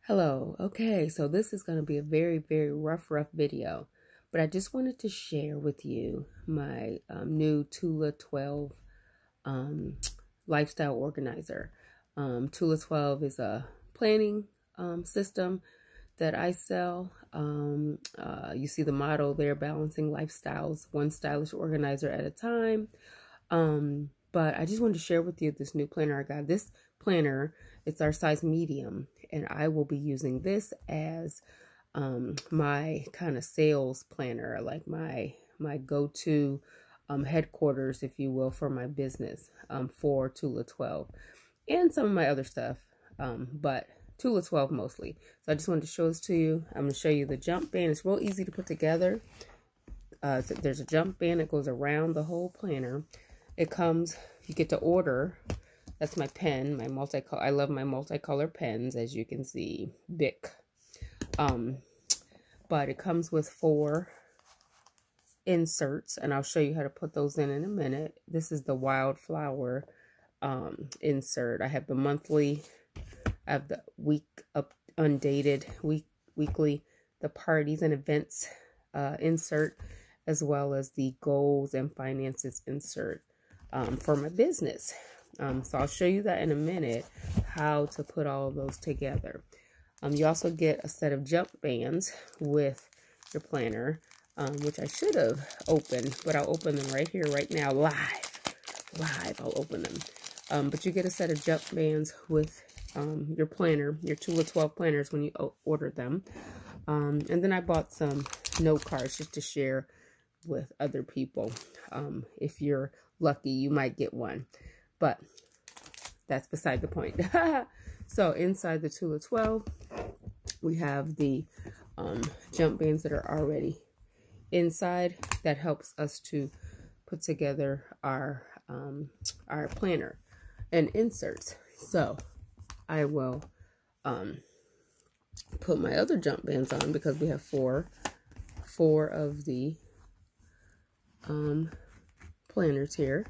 Hello. Okay, so this is going to be a very rough video, but I just wanted to share with you my new Tula 12 um, lifestyle organizer. Tula 12 is a planning system that I sell. You see the motto there, balancing lifestyles, one stylish organizer at a time. But I just wanted to share with you this new planner I got. This planner, it's our size medium, and I will be using this as my kind of sales planner, like my go-to headquarters, if you will, for my business for Tula 12 and some of my other stuff, but Tula 12 mostly. So I just wanted to show this to you. I'm going to show you the jump band. It's real easy to put together. So there's a jump band that goes around the whole planner. It comes, you get to order. That's my pen, my multicolor. I love my multicolor pens, as you can see, Bic. But it comes with 4 inserts, and I'll show you how to put those in a minute. This is the wildflower insert. I have the monthly, I have the week up undated, weekly, the parties and events insert, as well as the goals and finances insert for my business. So I'll show you that in a minute, how to put all of those together. You also get a set of jump bands with your planner, which I should have opened, but I'll open them right here, right now, live, I'll open them. But you get a set of jump bands with your planner, your Tula 12 planners when you order them. And then I bought some note cards just to share with other people. If you're lucky, you might get one, but that's beside the point. So inside the Tula 12, we have the jump bands that are already inside. That helps us to put together our planner and inserts. So I will put my other jump bands on, because we have four of the planners here,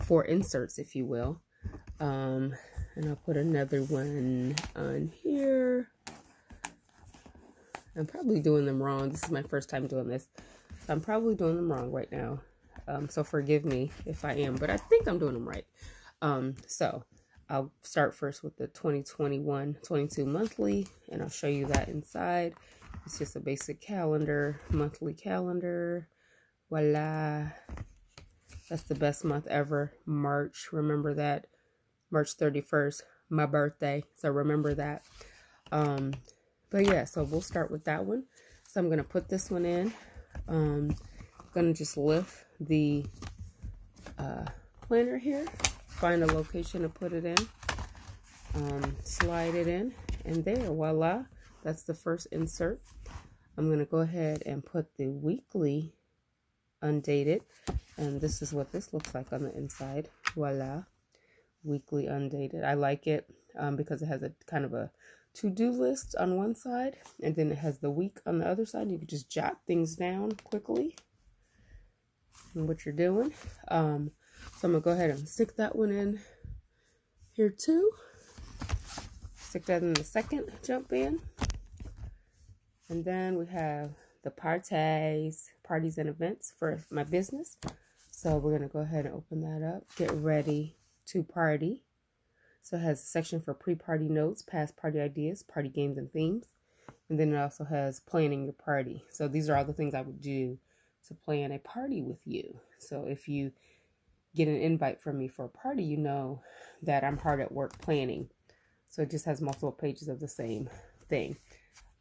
4 inserts, if you will. And I'll put another one on here. I'm probably doing them wrong. This is my first time doing this. So I'm probably doing them wrong right now. So forgive me if I am, but I think I'm doing them right. So I'll start first with the 2021-22 monthly, and I'll show you that inside. It's just a basic calendar, monthly calendar. Voila. That's the best month ever. March. Remember that. March 31st, my birthday. So remember that. But yeah, so we'll start with that one. So I'm going to put this one in. I'm going to just lift the planner here. Find a location to put it in. Slide it in. And there, voila. That's the first insert. I'm going to go ahead and put the weekly undated. And this is what this looks like on the inside. Voila. Weekly undated. I like it because it has a kind of a to-do list on one side, and then it has the week on the other side. You can just jot things down quickly and what you're doing. So I'm gonna go ahead and stick that one in here too. Stick that in the second jump band. And then we have the parties and events for my business. So we're going to go ahead and open that up. Get ready to party. So it has a section for pre-party notes, past party ideas, party games and themes. And then it also has planning your party. So these are all the things I would do to plan a party with you. So if you get an invite from me for a party, you know that I'm hard at work planning. So it just has multiple pages of the same thing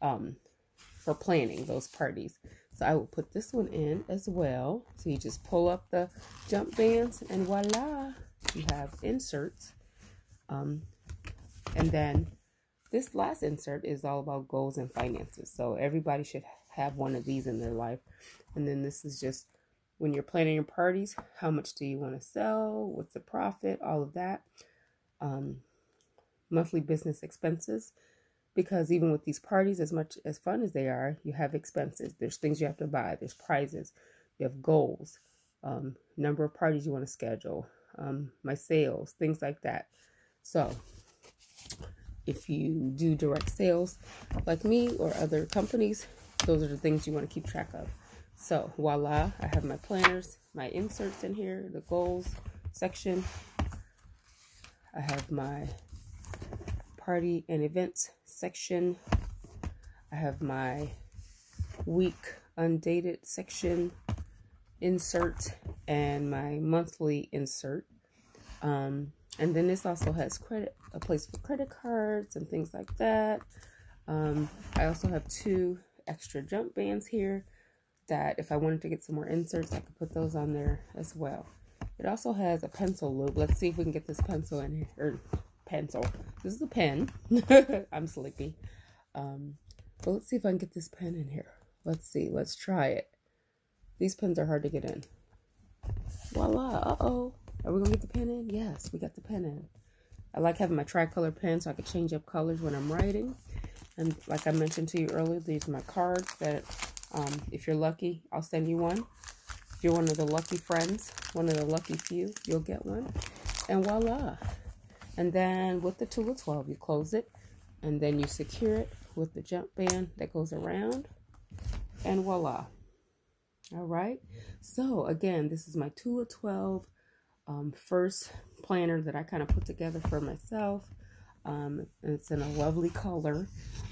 for planning those parties. So I will put this one in as well. So you just pull up the jump bands and voila, you have inserts. And then this last insert is all about goals and finances. So everybody should have one of these in their life. And then this is just when you're planning your parties, how much do you want to sell? What's the profit? All of that. Monthly business expenses. Because even with these parties, as much as fun as they are, you have expenses. There's things you have to buy. There's prizes. You have goals. Number of parties you want to schedule. My sales. Things like that. So if you do direct sales like me or other companies, those are the things you want to keep track of. So voila, I have my planners, my inserts in here, the goals section. I have my party and events section. I have my week undated section insert and my monthly insert. And then this also has a place for credit cards and things like that. I also have 2 extra jump bands here that if I wanted to get some more inserts, I could put those on there as well. It also has a pencil loop. Let's see if we can get this pencil in here, or pencil. This is a pen. I'm sleepy. But let's see if I can get this pen in here. Let's see. Let's try it. These pens are hard to get in. Voila. Uh-oh. Are we going to get the pen in? Yes, we got the pen in. I like having my tricolor pen so I can change up colors when I'm writing. And like I mentioned to you earlier, these are my cards that if you're lucky, I'll send you one. If you're one of the lucky friends, one of the lucky few, you'll get one. And voila. And then with the Tula 12, you close it. And then you secure it with the jump band that goes around. And voila. All right. So again, this is my Tula 12 first planner that I kind of put together for myself. It's in a lovely color.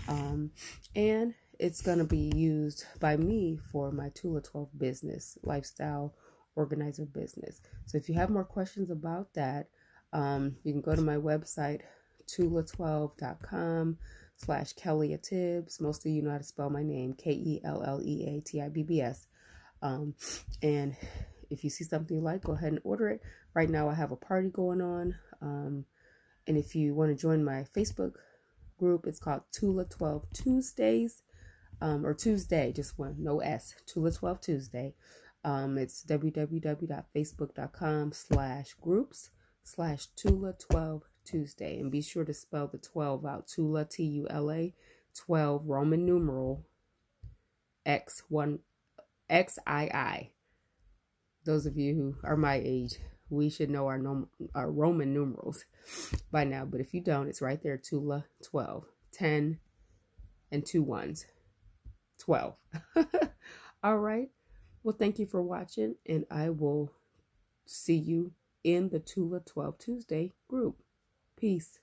And it's going to be used by me for my Tula 12 business, lifestyle organizer business. So if you have more questions about that, you can go to my website, tula12.com/Kellia Tibbs. Most of you know how to spell my name, KELLEATIBBS. And if you see something you like, go ahead and order it. Right now I have a party going on. And if you want to join my Facebook group, it's called Tula 12 Tuesdays, or Tuesday, just one, no S, Tula 12 Tuesday. It's www.facebook.com/groups/Tula12 Tuesday. And be sure to spell the 12 out. Tula, Tula, 12, Roman numeral, XII. Those of you who are my age, we should know our Roman numerals by now. But if you don't, it's right there, Tula 12, 10 and 2 ones, 12. All right. Well, thank you for watching, and I will see you in the Tula 12 Tuesday group. Peace.